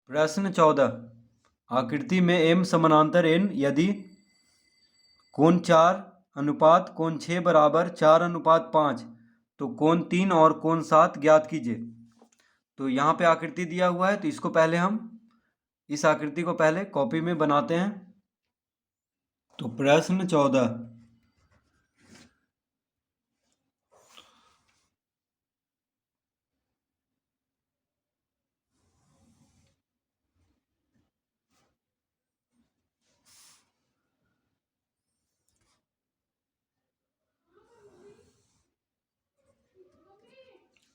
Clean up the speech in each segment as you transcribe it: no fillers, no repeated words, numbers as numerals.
प्रश्न 14। आकृति में एम समानांतर एन यदि कोण 4 अनुपात कोण 6 बराबर 4 अनुपात 5 तो कोण 3 और कोण 7 ज्ञात कीजिए। तो यहाँ पे आकृति दिया हुआ है, तो इसको पहले हम इस आकृति को पहले कॉपी में बनाते हैं। तो प्रश्न 14।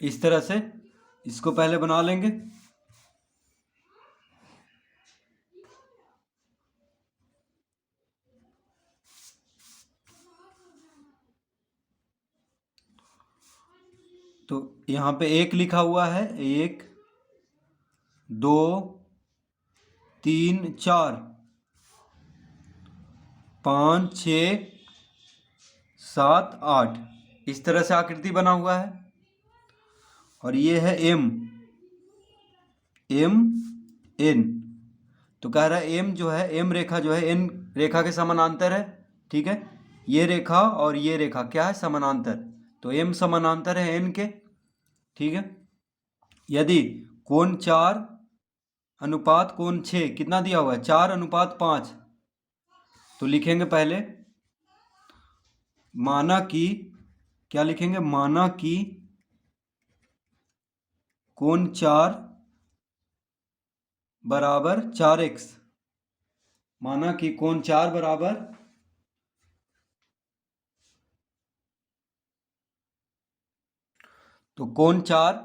इस तरह से इसको पहले बना लेंगे। तो यहाँ पे 1 लिखा हुआ है, 1 2 3 4 5 6 7 8 इस तरह से आकृति बना हुआ है। और ये है एम एन। तो कह रहा है एम जो है, एम रेखा जो है एन रेखा के समानांतर है। ठीक है, ये रेखा और ये रेखा क्या है, समानांतर। तो एम समानांतर है एन के। ठीक है, यदि कोण 4 अनुपात कोण 6 कितना दिया हुआ है, 4 अनुपात 5। तो लिखेंगे पहले माना कि, क्या लिखेंगे, माना कि कोण 4 बराबर 4x। माना कि कोण 4 बराबर तो कोण 4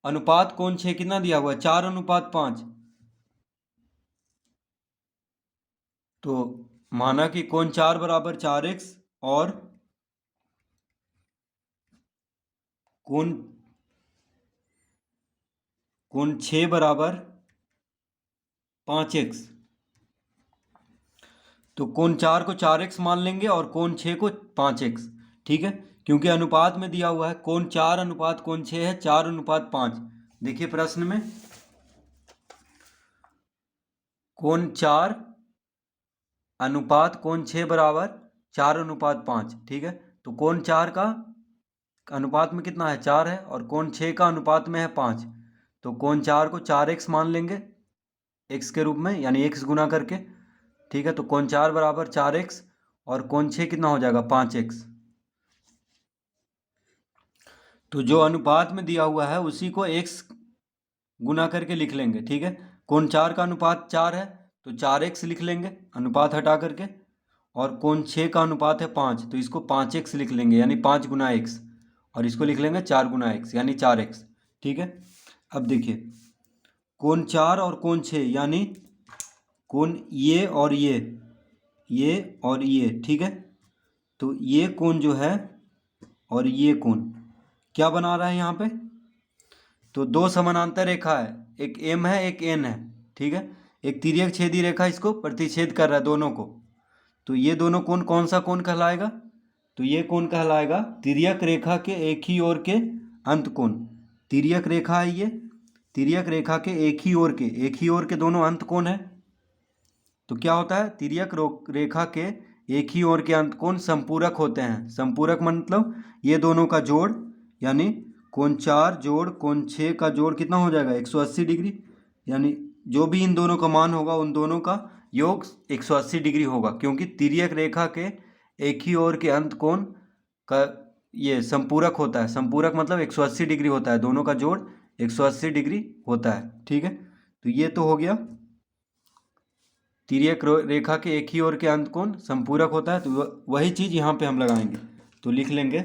अनुपात कोण 6 कितना दिया हुआ है, 4 अनुपात 5। तो माना कि कोण 4 बराबर 4x और कोण 6 बराबर 5x। तो कोण 4 को 4x मान लेंगे और कोण 6 को 5x। ठीक है, क्योंकि अनुपात में दिया हुआ है कोण 4 अनुपात कोण 6 है 4 अनुपात 5। देखिए प्रश्न में कोण 4 अनुपात कोण 6 बराबर 4 अनुपात 5। ठीक है, तो कोण 4 का अनुपात में कितना है, 4 है, और कोण 6 का अनुपात में है 5। तो कोण 4 को 4x मान लेंगे x के रूप में, यानी x गुना करके। ठीक है, तो कोण 4 बराबर 4x और कोण 6 कितना हो जाएगा, 5x। तो जो अनुपात में दिया हुआ है उसी को x गुना करके लिख लेंगे। ठीक है, कोण 4 का अनुपात 4 है तो 4x लिख लेंगे अनुपात हटा करके, और कोण 6 का अनुपात है 5 तो इसको 5x लिख लेंगे, यानी 5 गुना x, और इसको लिख लेंगे 4 गुना x यानी 4x। ठीक है, अब देखिए कोण 4 और कोण 6 यानी कोण ये और ये और ये। ठीक है, तो ये कोण जो है और ये कोण क्या बना रहा है यहाँ पे, तो दो समानांतर रेखा है, एक एम है एक एन है। ठीक है, एक तिर्यक छेदी रेखा इसको प्रतिच्छेद कर रहा है दोनों को। तो ये दोनों कोण कौन सा कोण कहलाएगा, तो ये कोण कहलाएगा तिर्यक रेखा के एक ही ओर के अंत कोण। तिर्यक रेखा है ये, तिर्यक रेखा के एक ही ओर के दोनों अंत कोण है। तो क्या होता है, तिर्यक रेखा के एक ही ओर के अंत कोण संपूरक होते हैं। संपूरक मतलब ये दोनों का जोड़, यानी कोण 4 जोड़ कोण 6 का जोड़ कितना हो जाएगा, 180 डिग्री। यानी जो भी इन दोनों का मान होगा उन दोनों का योग 180 डिग्री होगा, क्योंकि तिर्यक रेखा के एक ही ओर के अंत कोण का ये संपूरक होता है। संपूरक मतलब 180 डिग्री होता है, दोनों का जोड़ 180 डिग्री होता है। ठीक है, तो ये तो हो गया तिर्यक रेखा के एक ही ओर के अंत कोण संपूरक होता है। तो वही चीज यहाँ पे हम लगाएंगे, तो लिख लेंगे,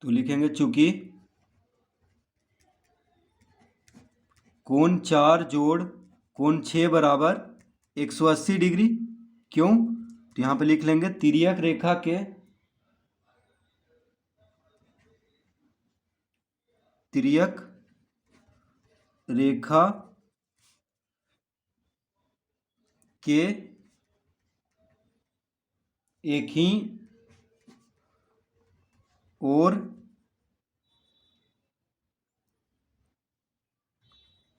तो लिखेंगे चूंकि कोण 4 जोड़ कोण 6 बराबर 180 डिग्री। क्यों, तो यहाँ पे लिख लेंगे तिर्यक रेखा के तिर्यक रेखा के एक ही ओर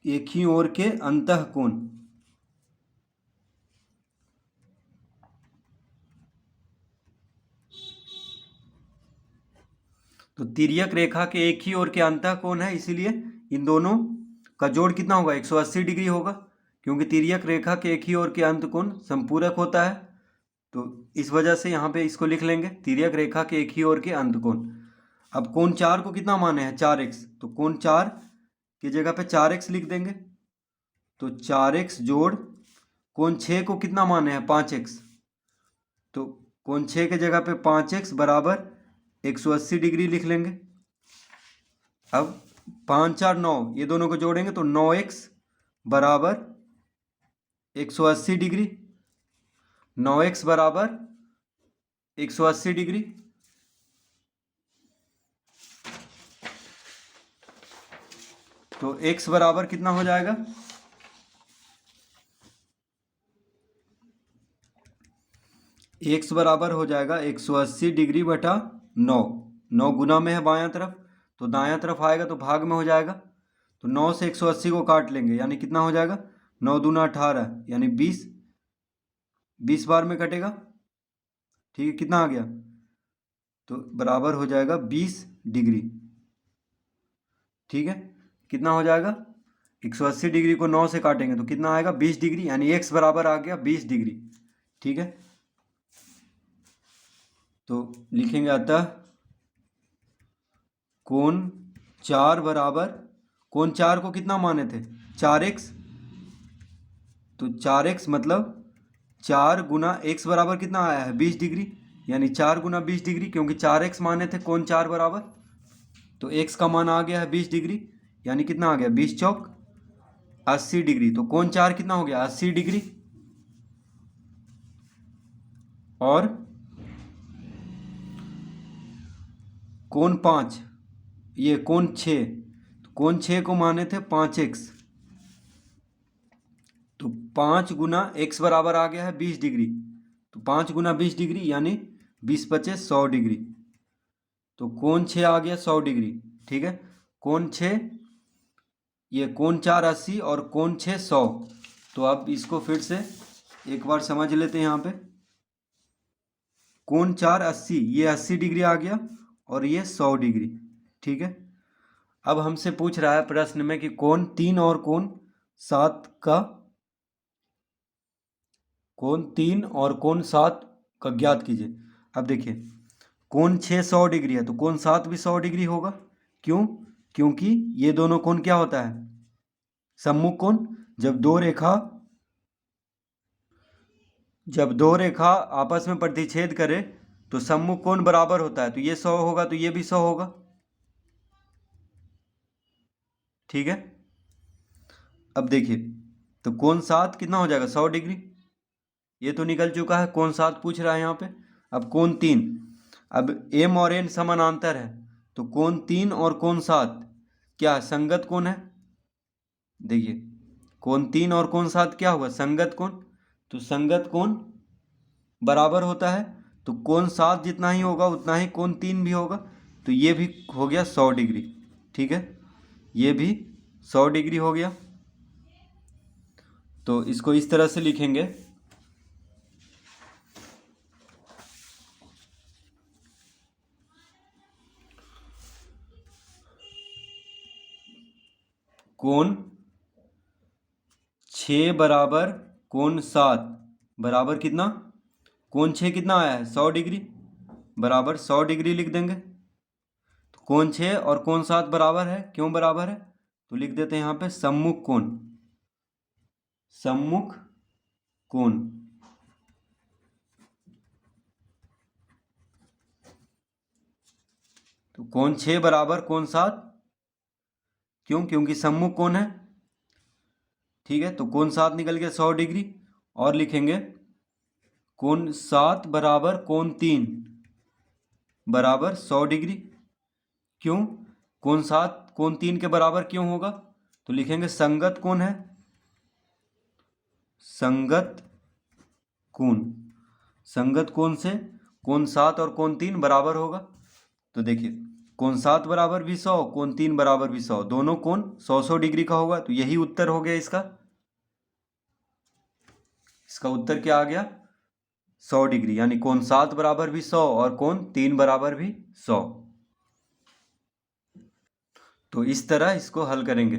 एक ही ओर के अंतः कोण। तो तिर्यक रेखा के एक ही ओर के अंतः कोण है, इसीलिए इन दोनों का जोड़ कितना होगा, 180 डिग्री होगा, क्योंकि तिर्यक रेखा के एक ही ओर के अंत कोण संपूरक होता है। तो इस वजह से यहाँ पे इसको लिख लेंगे, तिर्यक रेखा के एक ही ओर के अंत कोण। अब कोण 4 को कितना माने हैं, 4x, तो कोण 4 की जगह पे 4x लिख देंगे। तो 4x जोड़ कोण 6 को कितना माने हैं, 5x, तो कोण 6 के जगह पे 5x बराबर 180 डिग्री लिख लेंगे। अब 5 4 9, ये दोनों को जोड़ेंगे तो 9x बराबर 180 डिग्री, 9x बराबर 180 डिग्री। तो x बराबर कितना हो जाएगा, x बराबर हो जाएगा 180 डिग्री बटा 9। 9 गुना में है बायां तरफ, तो दायां तरफ आएगा तो भाग में हो जाएगा। तो 9 से 180 को काट लेंगे, यानी कितना हो जाएगा, 9 दूना 18, यानी 20, 20 बार में कटेगा। ठीक है, कितना आ गया, तो बराबर हो जाएगा 20 डिग्री। ठीक है, कितना हो जाएगा, 180 डिग्री को 9 से काटेंगे तो कितना आएगा, 20 डिग्री, यानी x बराबर आ गया 20 डिग्री। ठीक है, तो लिखेंगे अतः कोण 4 बराबर, कोण 4 को कितना माने थे, 4x, तो 4x मतलब 4 गुना x बराबर कितना आया है, 20 डिग्री, यानी 4 गुना 20 डिग्री, क्योंकि 4x माने थे कोण 4 बराबर, तो x का मान आ गया है 20 डिग्री, यानी कितना आ गया, 20 चौक 80 डिग्री। तो कोण 4 कितना हो गया, 80 डिग्री। और कोण 5, ये कोण 6, तो कोण 6 को माने थे 5x, तो 5 गुना x बराबर आ गया है 20 डिग्री, तो 5 गुना 20 डिग्री यानी 20 पचे 100 डिग्री, तो कोण 6 आ गया 100 डिग्री। ठीक है, कोण 6, ये कोण 4 80 और कोण 6 100। तो अब इसको फिर से एक बार समझ लेते हैं। यहाँ पे कोण 4 80, ये 80 डिग्री आ गया और ये 100 डिग्री। ठीक है, अब हमसे पूछ रहा है प्रश्न में कि कोण 3 और कोण 7 का, कोण 3 और कोण 7 का ज्ञात कीजिए। अब देखिए, कोण 6 100 डिग्री है, तो कोण 7 भी 100 डिग्री होगा। क्यों, क्योंकि ये दोनों कोण क्या होता है, सम्मुख कोण। जब दो रेखा आपस में प्रतिच्छेद करे तो सम्मुख कोण बराबर होता है, तो ये 100 होगा तो ये भी 100 होगा। ठीक है, अब देखिए, तो कोण 7 कितना हो जाएगा, 100 डिग्री, ये तो निकल चुका है, कोण 7 पूछ रहा है यहाँ पे। अब कोण 3, अब m और n समानांतर है, तो कोण 3 और कोण 7 क्या संगत कोण है। देखिए, कोण 3 और कोण 7 क्या हुआ, संगत कोण, तो संगत कोण बराबर होता है, तो कोण 7 जितना ही होगा उतना ही कोण 3 भी होगा, तो ये भी हो गया 100 डिग्री। ठीक है, ये भी 100 डिग्री हो गया। तो इसको इस तरह से लिखेंगे, कोण 6 बराबर कोण 7 बराबर कितना, कोण 6 कितना आया है, 100 डिग्री, बराबर 100 डिग्री लिख देंगे। तो कोण 6 और कोण 7 बराबर है, क्यों बराबर है, तो लिख देते हैं यहाँ पे सम्मुख कोण, सम्मुख कोण। तो कोण 6 बराबर कोण 7, क्यों, क्योंकि सम्मुख कोण है। ठीक है, तो कोण 7 निकल गया 100 डिग्री, और लिखेंगे कोण 7 बराबर कोण 3 बराबर 100 डिग्री। क्यों, कोण 7 कोण 3 के बराबर क्यों होगा, तो लिखेंगे संगत कोण है, संगत कोण, संगत कोण से कोण 7 और कोण 3 बराबर होगा। तो देखिए, कोण 7 बराबर भी 100, कोण 3 बराबर भी 100, दोनों कोण 100 डिग्री का होगा, तो यही उत्तर हो गया इसका। इसका उत्तर क्या आ गया? 100 डिग्री, यानी कोण 7 बराबर भी 100 और कोण 3 बराबर भी 100। तो इस तरह इसको हल करेंगे।